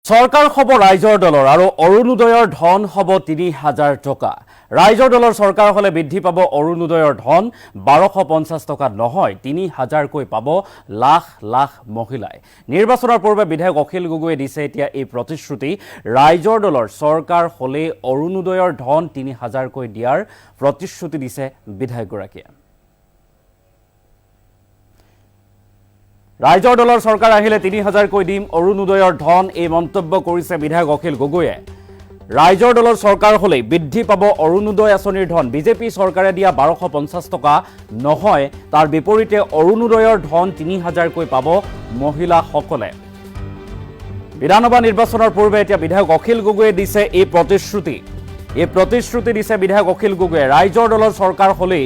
চৰকাৰ হ'ব ৰাইজৰ দলৰ আৰু অৰুণোদয়ৰ ধন হ'ব ৩০০০ টকা। ৰাইজৰ দলৰ চৰকাৰ হ'লে বৃদ্ধি পাব অৰুণোদয়ৰ ধন ১২৫০ টকা নহয় ৩০০০কৈ পাব লাখ লাখ মহিলাই। নিৰ্বাচনৰ পূৰ্বে বিধায়ক অখিল গগৈয়ে দিছে এতিয়া এই প্ৰতিশ্ৰুতি। ৰাইজৰ দলৰ চৰকাৰ হ'লে অৰুণোদয়ৰ ধন ৩০০০কৈ দিয়াৰ প্ৰতিশ্ৰুতি দিছে বিধায়কগৰাকীয়ে। ৰাইজৰ দলৰ চৰকাৰ আহিলে ৩০০০কৈ দিম অৰুণোদয়ৰ ধন, এই মন্তব্য কৰিছে বিধায়ক অখিল গগৈয়ে। ৰাইজৰ দলৰ চৰকাৰ হ'লে বৃদ্ধি পাব অৰুণোদয় আঁচনিৰ ধন। বিজেপি চৰকাৰে দিয়া ১২৫০ টকা নহয়, তাৰ বিপৰীতে অৰুণোদয়ৰ ধন ৩০০০কৈ পাব মহিলাসকলে। বিধানসভা নিৰ্বাচনৰ পূৰ্বে এতিয়া বিধায়ক অখিল গগৈয়ে দিছে এই প্ৰতিশ্ৰুতি দিছে বিধায়ক অখিল গগৈয়ে। ৰাইজৰ দলৰ চৰকাৰ হ'লেই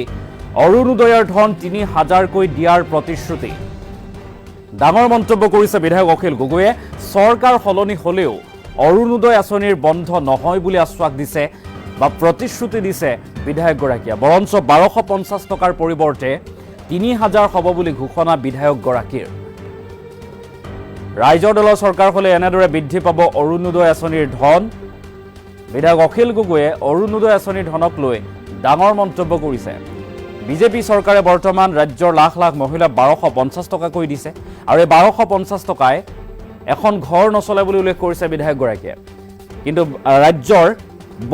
অৰুণোদয়ৰ ধন ৩০০০কৈ দিয়াৰ প্ৰতিশ্ৰুতি। ডাঙৰ মন্তব্য কৰিছে বিধায়ক অখিল গগৈয়ে। চৰকাৰ সলনি হ'লেও অৰুণোদয় আঁচনিৰ বন্ধ নহয় বুলি আশ্বাস দিছে বা প্ৰতিশ্ৰুতি দিছে বিধায়কগৰাকীয়ে। বৰঞ্চ ১২৫০ টকাৰ পৰিৱৰ্তে ৩০০০ হ'ব বুলি ঘোষণা বিধায়কগৰাকীৰ। ৰাইজৰ দলৰ চৰকাৰ হ'লে এনেদৰে বৃদ্ধি পাব অৰুণোদয় আঁচনিৰ ধন। বিধায়ক অখিল গগৈয়ে অৰুণোদয় আঁচনিৰ ধনক লৈ ডাঙৰ মন্তব্য কৰিছে। বিজেপি চৰকাৰে বৰ্তমান ৰাজ্যৰ লাখ লাখ মহিলাক ১২৫০ টকাকৈ দিছে আৰু এই ১২৫০ টকাই এখন ঘৰ নচলে বুলি উল্লেখ কৰিছে বিধায়কগৰাকীয়ে। কিন্তু ৰাজ্যৰ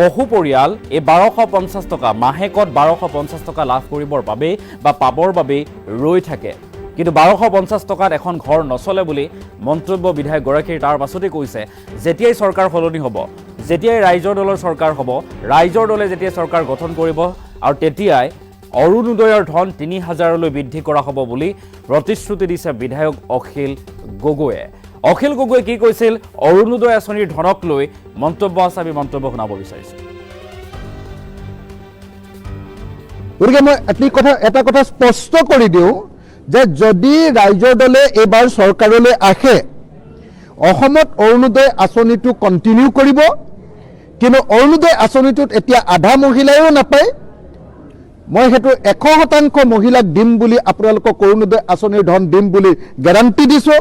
বহু পৰিয়াল এই ১২৫০ টকা মাহেকত ১২৫০ টকা লাভ কৰিবৰ বাবে বা পাবৰ বাবে ৰৈ থাকে। কিন্তু ১২৫০ টকাত এখন ঘৰ নচলে বুলি মন্তব্য বিধায়কগৰাকীৰ। তাৰ পাছতেই কৈছে যেতিয়াই চৰকাৰ সলনি হ'ব, যেতিয়াই ৰাইজৰ দলৰ চৰকাৰ হ'ব, ৰাইজৰ দলে যেতিয়া চৰকাৰ গঠন কৰিব আৰু তেতিয়াই অৰুণোদয়ৰ ধন ৩০০০লৈ বৃদ্ধি কৰা হ'ব বুলি প্ৰতিশ্ৰুতি দিছে বিধায়ক অখিল গগৈয়ে। অখিল গগৈয়ে কি কৈছিল অৰুণোদয় আঁচনিৰ ধনক লৈ মন্তব্য আছে, আমি মন্তব্য শুনাব বিচাৰিছোঁ। গতিকে মই এটা কথা স্পষ্ট কৰি দিওঁ যে যদি ৰাইজৰ দলে এইবাৰ চৰকাৰলৈ আহে, অসমত অৰুণোদয় আঁচনিটো কণ্টিনিউ কৰিব। কিন্তু অৰুণোদয় আঁচনিটোত এতিয়া আধা মহিলাইও নাপায়। মই সেইটো ১০০% মহিলাক দিম বুলি, আপোনালোকক অৰুণোদয় আঁচনিৰ ধন দিম বুলি গেৰাণ্টি দিছোঁ।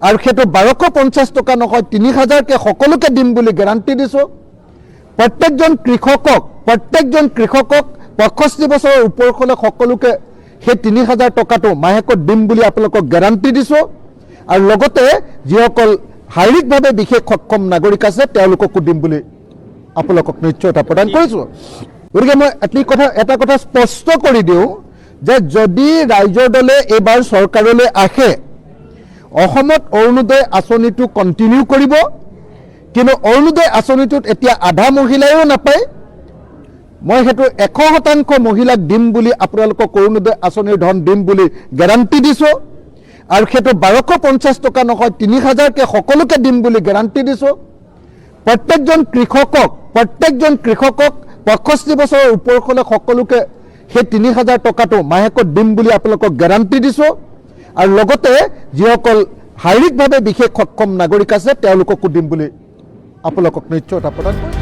আৰু সেইটো ১২৫০ টকা নহয় ৩০০০কে সকলোকে দিম বুলি গেৰাণ্টি দিছোঁ। প্ৰত্যেকজন কৃষকক ৬৫ বছৰৰ ওপৰ হ'লে সকলোকে সেই ৩০০০ টকাটো মাহেকত দিম বুলি আপোনালোকক গেৰাণ্টি দিছোঁ। আৰু লগতে যিসকল শাৰীৰিকভাৱে বিশেষ সক্ষম নাগৰিক আছে তেওঁলোককো দিম বুলি আপোনালোকক নিশ্চয়তা প্ৰদান কৰিছোঁ। গতিকে মই এটা কথা স্পষ্ট কৰি দিওঁ যে যদি ৰাইজৰ দলে এইবাৰ চৰকাৰলৈ আহে, অসমত অৰুণোদয় আঁচনিটো কণ্টিনিউ কৰিব। কিন্তু অৰুণোদয় আঁচনিটোত এতিয়া আধা মহিলাইও নাপায়। মই সেইটো ১০০% মহিলাক দিম বুলি, আপোনালোকক অৰুণোদয় আঁচনিৰ ধন দিম বুলি গেৰাণ্টি দিছোঁ। আৰু সেইটো ১২৫০ টকা নহয় ৩০০০কে সকলোকে দিম বুলি গেৰাণ্টি দিছোঁ। প্ৰত্যেকজন কৃষকক ৬৫ বছৰৰ ওপৰ হ'লে সকলোকে সেই ৩০০০ টকাটো মাহেকত দিম বুলি আপোনালোকক গেৰাণ্টি দিছোঁ। আৰু লগতে যিসকল শাৰীৰিকভাৱে বিশেষ সক্ষম নাগৰিক আছে তেওঁলোককো দিম বুলি আপোনালোকক নিশ্চয়তা প্ৰদান কৰিছোঁ।